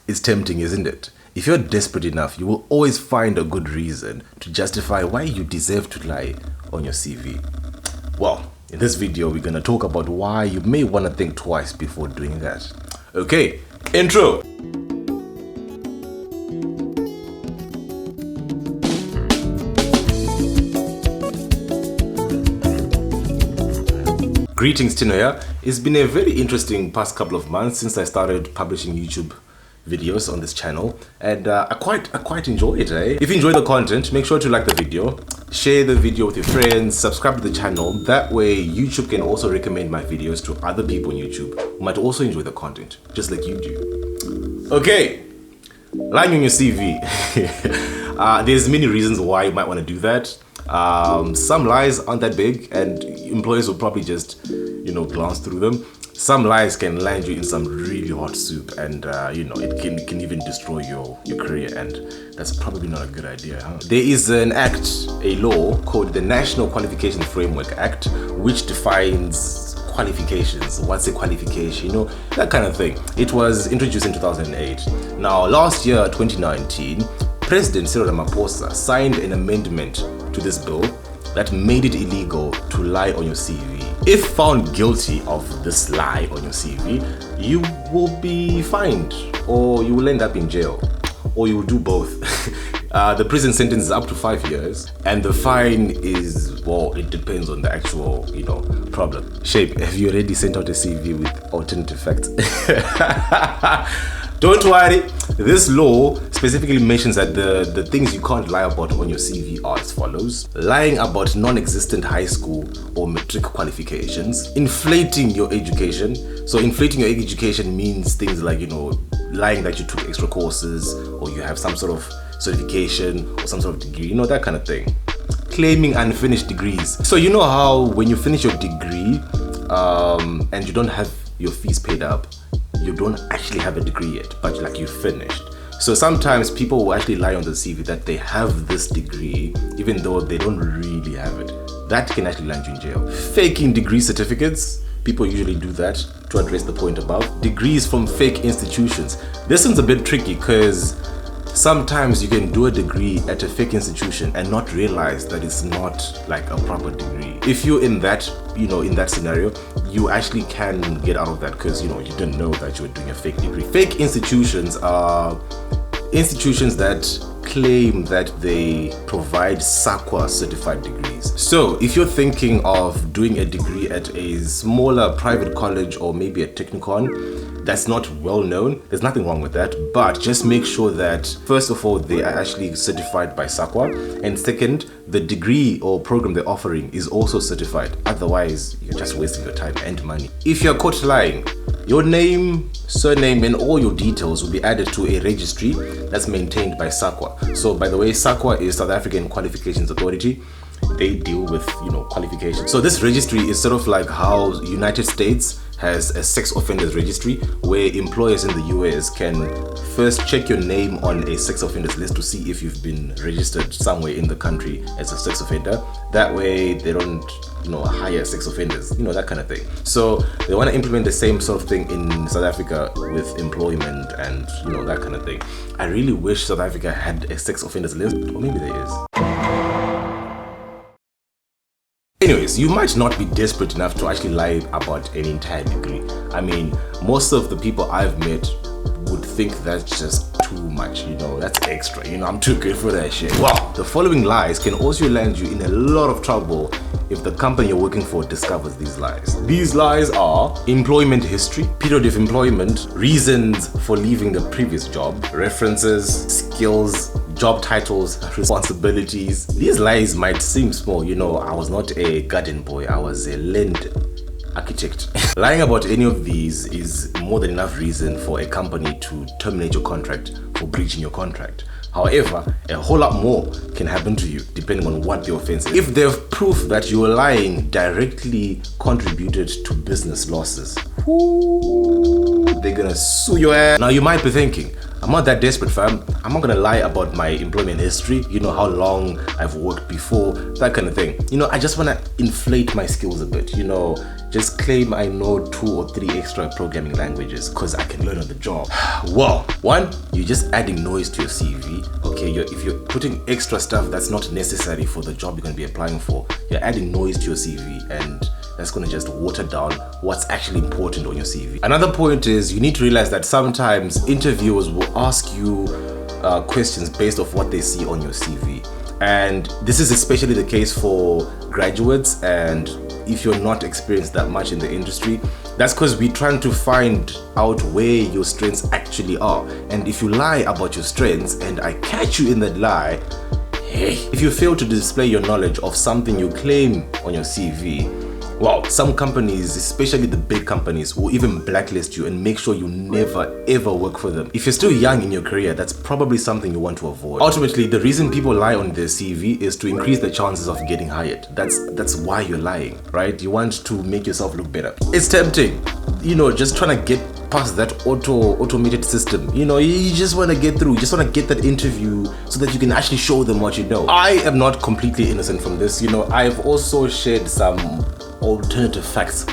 It's tempting, isn't it? If you're desperate enough, you will always find a good reason to justify why you deserve to lie on your CV. Well, in this video, we're gonna talk about why you may wanna think twice before doing that. Okay, intro. Greetings, Tino here. It's been a very interesting past couple of months since I started publishing YouTube videos on this channel, and I quite enjoy it. If you enjoy the content, make sure to like the video, share the video with your friends, subscribe to the channel. That way YouTube can also recommend my videos to other people on YouTube who might also enjoy the content just like you do. Okay, lying on your CV. There's many reasons why you might want to do that. Some lies aren't that big and employers will probably just glance through them. Some lies can land you in some really hot soup, and it can even destroy your career, and that's probably not a good idea, huh? There is an act, a law called the National Qualifications Framework Act, which defines qualifications. What's a qualification? That kind of thing. It was introduced in 2008. Now, last year, 2019, President Cyril Ramaphosa signed an amendment to this bill that made it illegal to lie on your CV. If found guilty of this lie on your CV, you will be fined, or you will end up in jail, or you will do both. The prison sentence is up to 5 years, and the fine is, well, it depends on the actual, problem. Shape, have you already sent out a CV with alternative facts? Don't worry, this law specifically mentions that the things you can't lie about on your CV are as follows: lying about non-existent high school or matric qualifications, inflating your education. So inflating your education means things like, lying that you took extra courses, or you have some sort of certification or some sort of degree, that kind of thing. Claiming unfinished degrees. So you know how when you finish your degree and you don't have your fees paid up, you don't actually have a degree yet, but like you finished. So sometimes people will actually lie on the CV that they have this degree, even though they don't really have it. That can actually land you in jail. Faking degree certificates. People usually do that to address the point above. Degrees from fake institutions. This one's a bit tricky because sometimes you can do a degree at a fake institution and not realize that it's not like a proper degree. If you're in that, in that scenario, you actually can get out of that because, you didn't know that you were doing a fake degree. Fake institutions are institutions that claim that they provide SAQA certified degrees. So if you're thinking of doing a degree at a smaller private college or maybe a technicon that's not well known, there's nothing wrong with that, but just make sure that first of all they are actually certified by SAQA, and second, the degree or program they're offering is also certified. Otherwise, you're just wasting your time and money. If you're caught lying, your name, surname, and all your details will be added to a registry that's maintained by SAQA. So by the way, SAQA is South African Qualifications Authority. They deal with, qualifications. So this registry is sort of like how United States has a sex offenders registry, where employers in the US can first check your name on a sex offenders list to see if you've been registered somewhere in the country as a sex offender. That way they don't, hire sex offenders, that kind of thing. So they want to implement the same sort of thing in South Africa with employment and, that kind of thing. I really wish South Africa had a sex offenders list, or maybe there is. Anyways, you might not be desperate enough to actually lie about an entire degree. I mean, most of the people I've met would think that's just too much, that's extra, I'm too good for that shit. Wow, the following lies can also land you in a lot of trouble if the company you're working for discovers these lies. These lies are employment history, period of employment, reasons for leaving the previous job, references, skills, job titles, responsibilities. These lies might seem small, I was not a garden boy, I was a land architect. Lying about any of these is more than enough reason for a company to terminate your contract for breaching your contract. However, a whole lot more can happen to you depending on what the offense is. If they have proof that your lying directly contributed to business losses, they're gonna sue your ass. Now you might be thinking, I'm not that desperate, fam. I'm not gonna lie about my employment history, you know, how long I've worked before, that kind of thing. You know, I just wanna inflate my skills a bit, you know, just claim I know 2 or 3 extra programming languages because I can learn on the job. Well, one, you're just adding noise to your CV. Okay, if you're putting extra stuff that's not necessary for the job you're gonna be applying for, you're adding noise to your CV, and that's gonna just water down what's actually important on your CV. Another point is you need to realize that sometimes interviewers will ask you questions based off what they see on your CV. And this is especially the case for graduates, and if you're not experienced that much in the industry, that's because we're trying to find out where your strengths actually are. And if you lie about your strengths and I catch you in that lie, hey, if you fail to display your knowledge of something you claim on your CV, well, some companies, especially the big companies, will even blacklist you and make sure you never ever work for them. If you're still young in your career, that's probably something you want to avoid. Ultimately, the reason people lie on their CV is to increase the chances of getting hired. That's why you're lying, right? You want to make yourself look better. It's tempting, you know, just trying to get past that automated system. You know, you just want to get through, you just want to get that interview so that you can actually show them what you know. I am not completely innocent from this. You know, I've also shared some alternative facts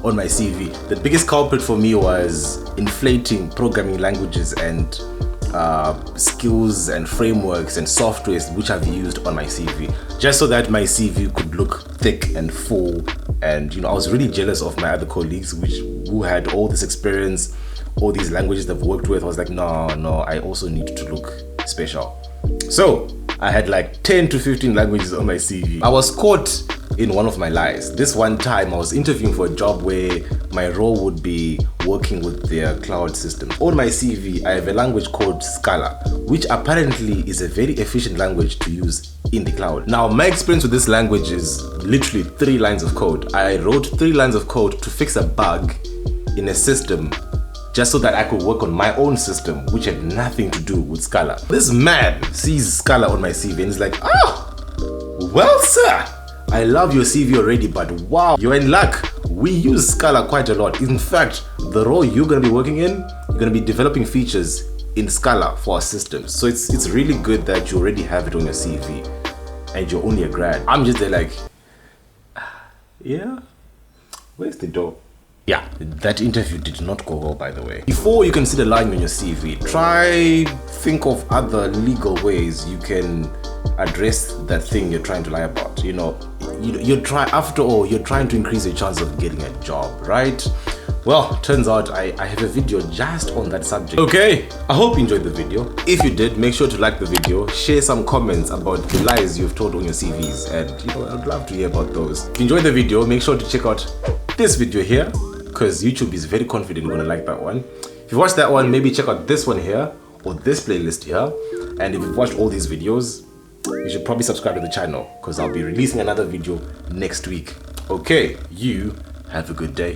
on my CV. The biggest culprit for me was inflating programming languages and skills and frameworks and softwares which I've used on my CV, just so that my CV could look thick and full. And you know, I was really jealous of my other colleagues who had all this experience, all these languages they've worked with. I was like, no, I also need to look special. So I had like 10 to 15 languages on my CV. I was caught in one of my lies. This one time I was interviewing for a job where my role would be working with their cloud system. On my CV, I have a language called Scala, which apparently is a very efficient language to use in the cloud. Now, my experience with this language is literally 3 lines of code. I wrote 3 lines of code to fix a bug in a system just so that I could work on my own system, which had nothing to do with Scala. This man sees Scala on my CV and is like, oh, well, sir, I love your CV already, but wow, you're in luck. We use Scala quite a lot. In fact, the role you're gonna be working in, you're gonna be developing features in Scala for our systems. So it's really good that you already have it on your CV and you're only a grad. I'm just there like, yeah, where's the door? Yeah, that interview did not go well, by the way. Before you consider lying on your CV, think of other legal ways you can address that thing you're trying to lie about. You know, after all, you're trying to increase your chance of getting a job, right? Well, turns out I have a video just on that subject. Okay, I hope you enjoyed the video. If you did, make sure to like the video, share some comments about the lies you've told on your CVs, and you know, I'd love to hear about those. If you enjoyed the video, make sure to check out this video here, because YouTube is very confident you're gonna like that one. If you watched that one, maybe check out this one here, or this playlist here. And if you've watched all these videos, you should probably subscribe to the channel, because I'll be releasing another video next week. Okay, you have a good day.